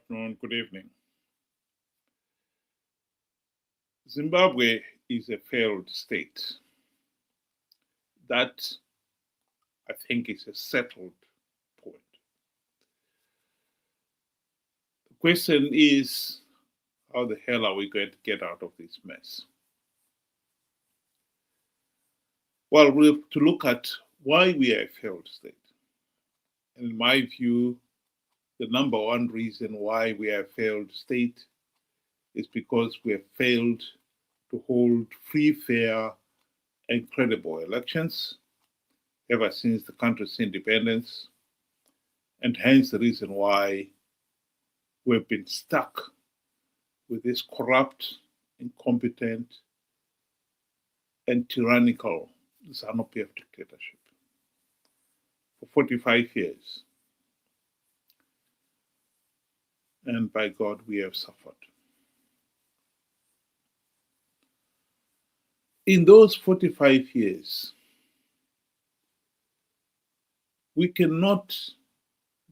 afternoon, good evening. Zimbabwe is a failed state. That, I think, is a settled point. The question is, how the hell are we going to get out of this mess? Well, we have to look at why we are a failed state. And in my view, the number one reason why we are a failed state is because we have failed to hold free, fair, and credible elections ever since the country's independence, and hence the reason why we've been stuck with this corrupt, incompetent, and tyrannical Zanu PF dictatorship for 45 years. And by God, we have suffered. In those 45 years, we cannot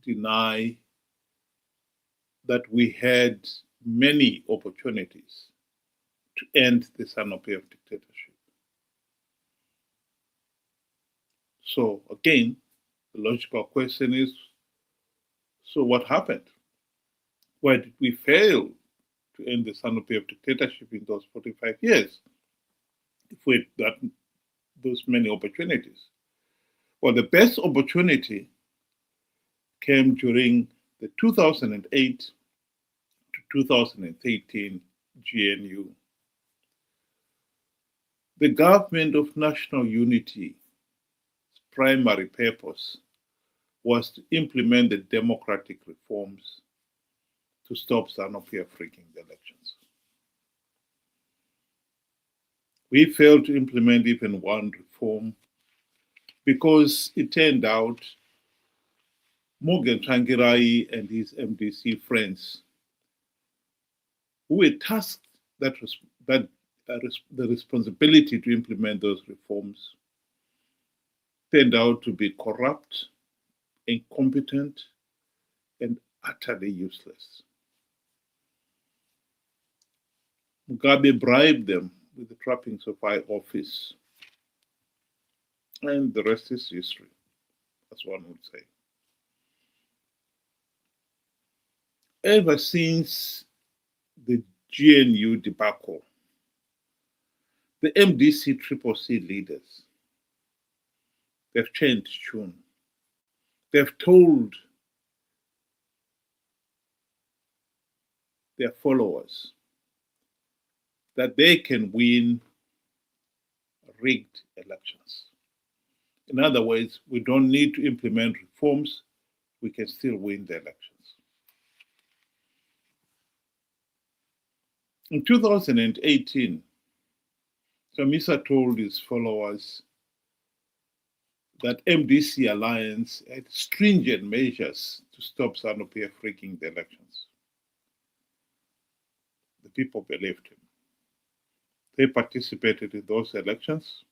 deny that we had many opportunities to end the Zanu PF dictatorship. So again, the logical question is, so what happened? Why did we fail to end the Zanu PF dictatorship in those 45 years if we had those many opportunities? Well, the best opportunity came during the 2008 to 2013 GNU. The government of national unity's primary purpose was to implement the democratic reforms to stop Zanu PF rigging the elections. We failed to implement even one reform because it turned out Morgan Tsvangirai and his MDC friends, who were tasked the responsibility to implement those reforms, turned out to be corrupt, incompetent, and utterly useless. Mugabe bribed them with the trappings of high office, and the rest is history, as one would say. Ever since the GNU debacle, the MDC CCC leaders, they've changed tune. They've told their followers that they can win rigged elections. In other words, we don't need to implement reforms, we can still win the elections. In 2018, Chamisa told his followers that MDC Alliance had stringent measures to stop Zanu PF rigging the elections. The people believed him. They participated in those elections,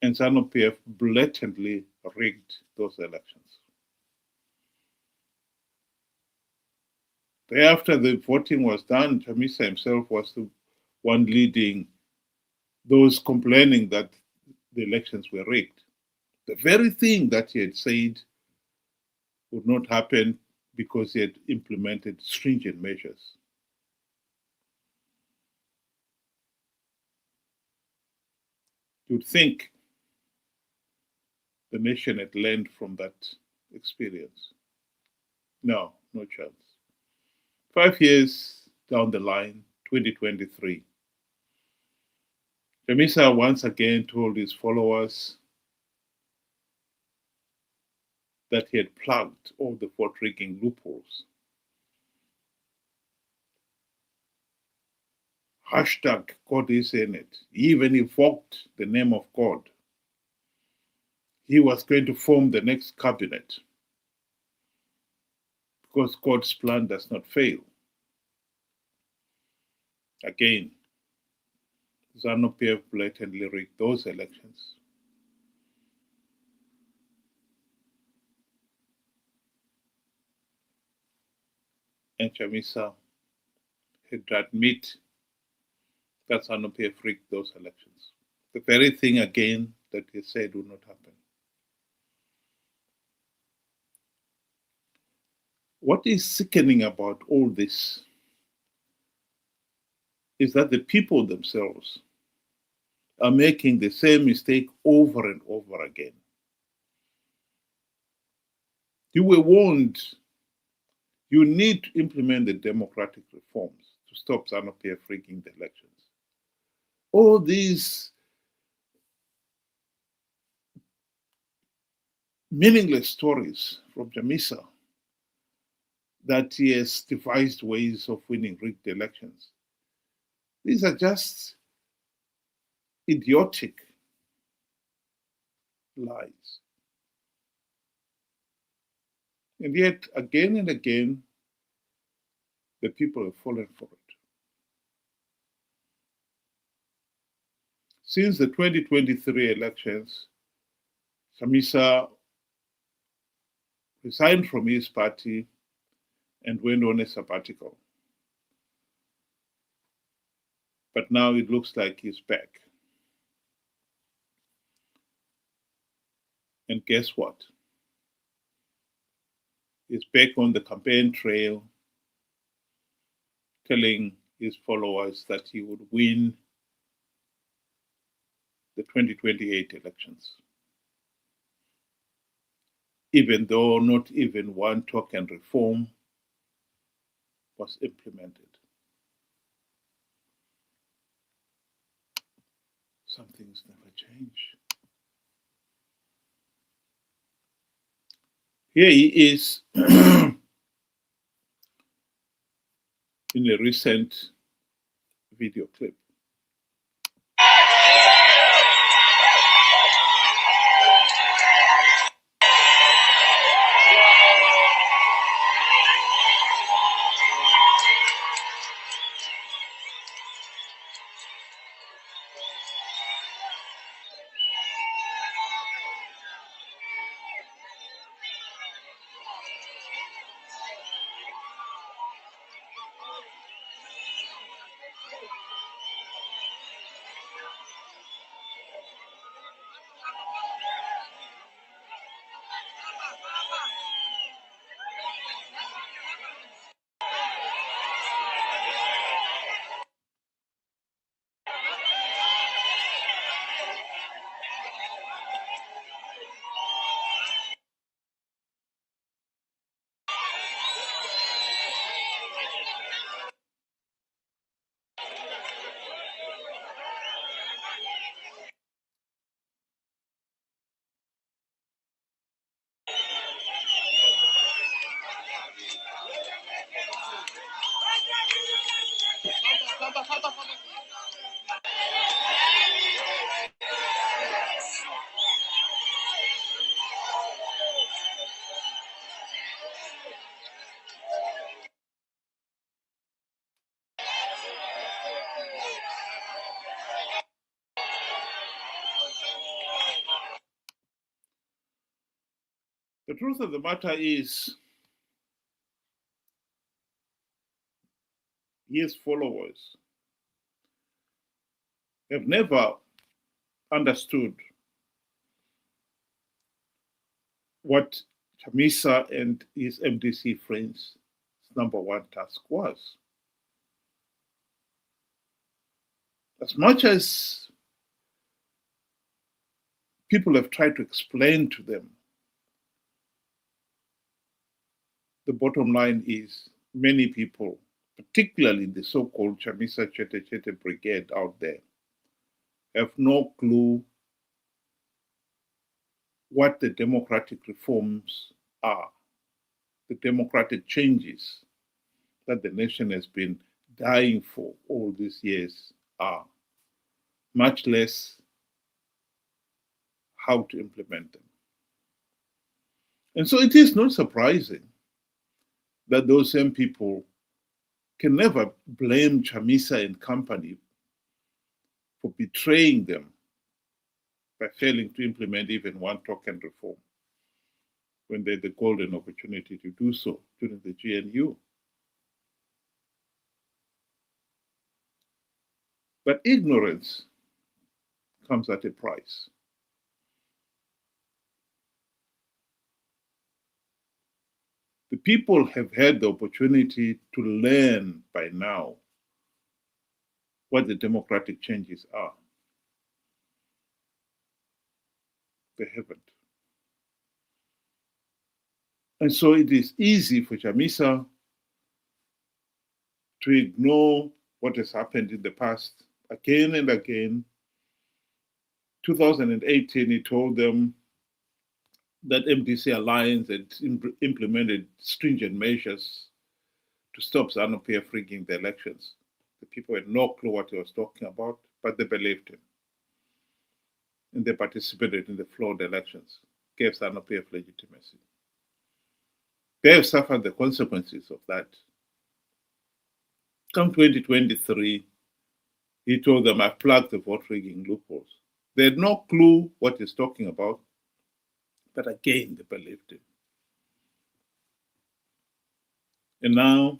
and Zanu PF blatantly rigged those elections. After the voting was done, Chamisa himself was the one leading those complaining that the elections were rigged. The very thing that he had said would not happen because he had implemented stringent measures. You'd think the nation had learned from that experience. No chance. 5 years down the line, 2023, Chamisa once again told his followers that he had plugged all the vote rigging loopholes. Hashtag God is in it. He even evoked the name of God. He was going to form the next cabinet because God's plan does not fail. Again, Zanu PF blatantly rigged those elections. and Chamisa had to admit that Zanu PF rigged those elections. The very thing again that he said would not happen. What is sickening about all this is that the people themselves are making the same mistake over and over again. You were warned you need to implement the democratic reforms to stop Zanu PF rigging the elections. All these meaningless stories from Chamisa that he has devised ways of winning rigged elections. These are just idiotic lies. And yet, again and again, the people have fallen for it. Since the 2023 elections, Chamisa resigned from his party and went on a sabbatical. But now it looks like he's back. And guess what? He's back on the campaign trail, telling his followers that he would win the 2028 elections, even though not even one token reform was implemented. Some things never change. Here he is in a recent video clip. The truth of the matter is, his followers have never understood what Chamisa and his MDC friends' number one task was. As much as people have tried to explain to them, the bottom line is many people, particularly the so-called Chamisa Chete Chete Brigade out there, have no clue what the democratic reforms are, the democratic changes that the nation has been dying for all these years are, much less how to implement them. And so it is not surprising that those same people can never blame Chamisa and company for betraying them by failing to implement even one token reform when they had the golden opportunity to do so during the GNU. But ignorance comes at a price. The people have had the opportunity to learn by now what the democratic changes are. They haven't. And so it is easy for Chamisa to ignore what has happened in the past again and again. 2018, he told them that MDC Alliance had implemented stringent measures to stop Zanu PF rigging the elections. The people had no clue what he was talking about, but they believed him. And they participated in the flawed elections, gave Zanu PF legitimacy. They have suffered the consequences of that. Come 2023, he told them, I've plugged the vote rigging loopholes. They had no clue what he's talking about, but again, they believed him. And now,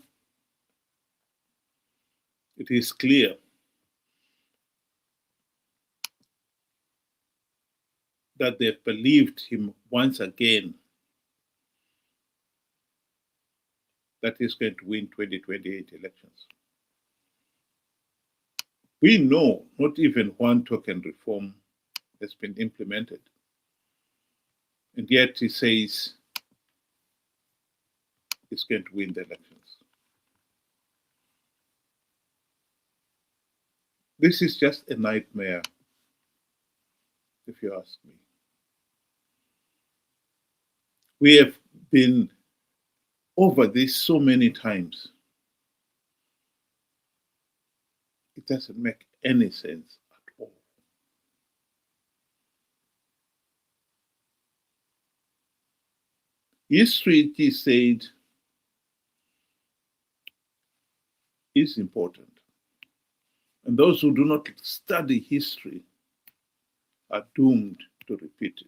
it is clear that they've believed him once again that he's going to win 2028 elections. We know not even one token reform has been implemented. And yet he says he's going to win the elections. This is just a nightmare, if you ask me. We have been over this so many times. It doesn't make any sense at all. History, he said, is important. And those who do not study history are doomed to repeat it.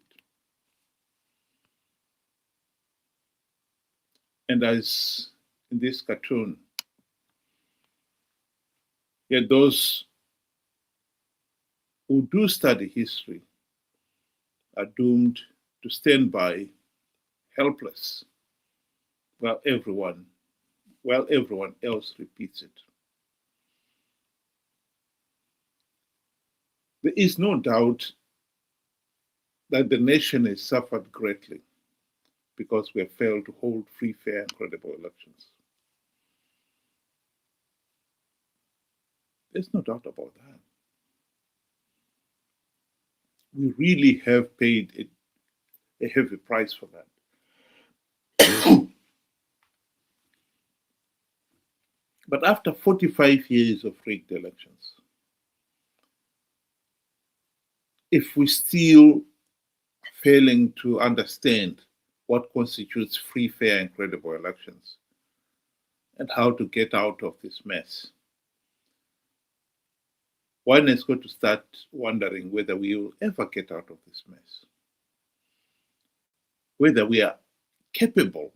And as in this cartoon, yet those who do study history are doomed to stand by helpless while everyone else repeats it. There is no doubt that the nation has suffered greatly because we have failed to hold free, fair, and credible elections. There's no doubt about that. We really have paid a heavy price for that. But after 45 years of rigged elections, if we still failing to understand what constitutes free, fair, and credible elections and how to get out of this mess, one is going to start wondering whether we will ever get out of this mess, whether we are capable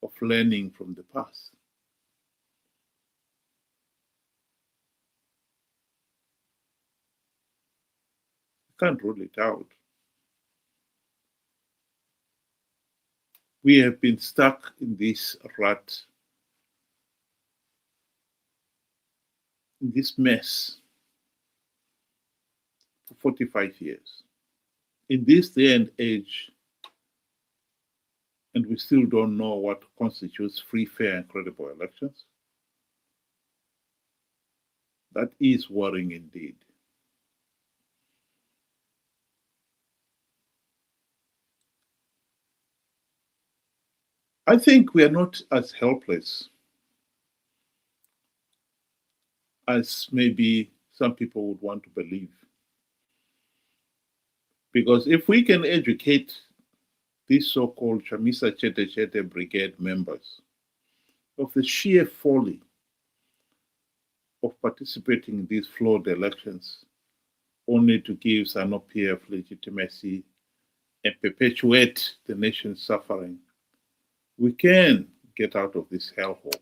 of learning from the past. Can't rule it out. We have been stuck in this rut, in this mess, for 45 years. In this day and age, and we still don't know what constitutes free, fair, and credible elections. That is worrying indeed. I think we are not as helpless as maybe some people would want to believe. Because if we can educate these so-called Chamisa Chete Brigade members of the sheer folly of participating in these flawed elections only to give Zanu PF legitimacy and perpetuate the nation's suffering, we can get out of this hellhole.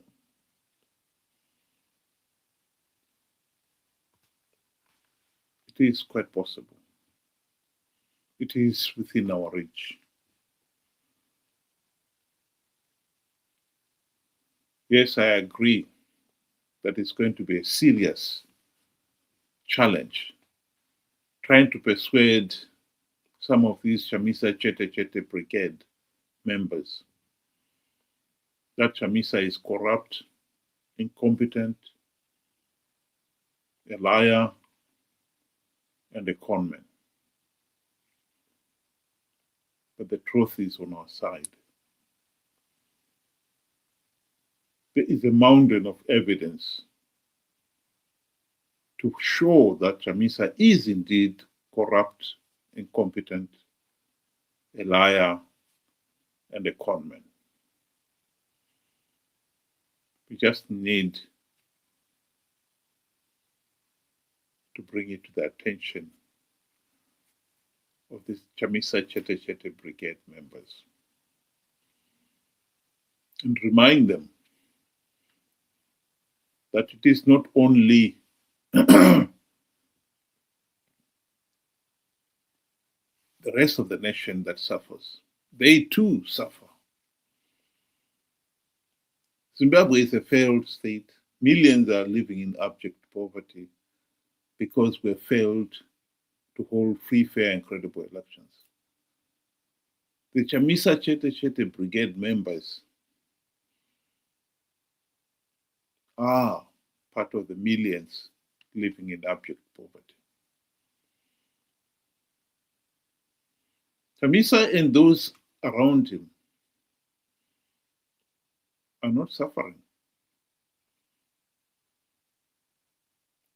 It is quite possible. It is within our reach. Yes, I agree that it's going to be a serious challenge trying to persuade some of these Chamisa Chete Brigade members that Chamisa is corrupt, incompetent, a liar, and a conman. But the truth is on our side. There is a mountain of evidence to show that Chamisa is indeed corrupt, incompetent, a liar, and a conman. We just need to bring it to the attention of these Chamisa Chete Brigade members and remind them that it is not only the rest of the nation that suffers. They too suffer. Zimbabwe is a failed state. Millions are living in abject poverty because we failed to hold free, fair, and credible elections. The Chamisa Chete Brigade members are part of the millions living in abject poverty. Chamisa and those around him are not suffering.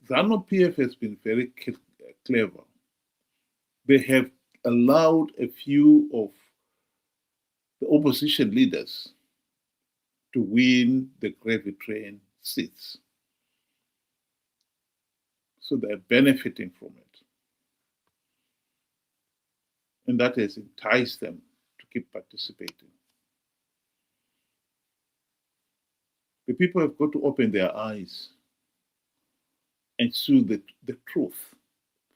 Zanu PF has been very clever. They have allowed a few of the opposition leaders to win the gravy train seats. So they're benefiting from it. And that has enticed them to keep participating. The people have got to open their eyes and see the truth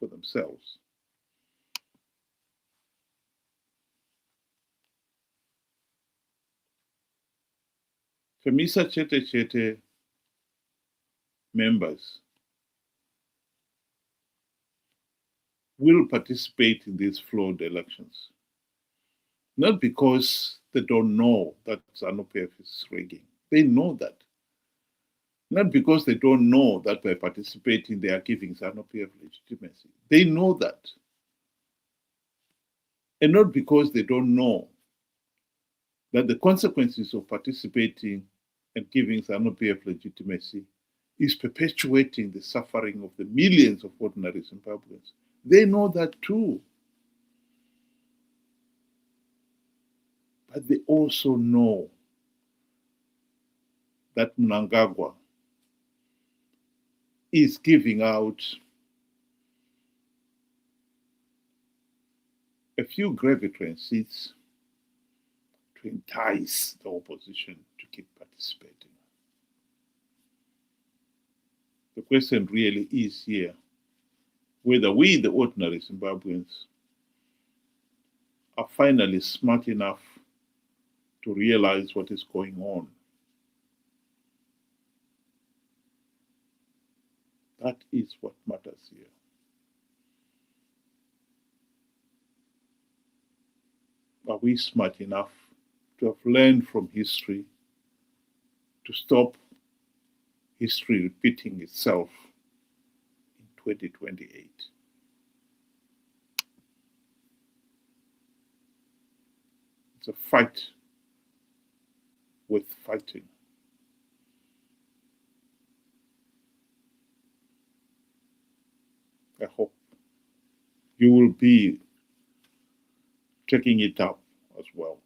for themselves. Chamisa Chete members will participate in these flawed elections, not because they don't know that Zanu PF is rigging. They know that. Not because they don't know that by participating they are giving Zanu PF legitimacy. They know that. And not because they don't know that the consequences of participating and giving Zanu PF legitimacy is perpetuating the suffering of the millions of ordinary Zimbabweans. They know that too. But they also know that Mnangagwa is giving out a few gravy train seats to entice the opposition to keep participating. The question really is here whether we, the ordinary Zimbabweans, are finally smart enough to realize what is going on. That is what matters here. Are we smart enough to have learned from history to stop history repeating itself in 2028? It's a fight worth fighting. I hope you will be taking it up as well.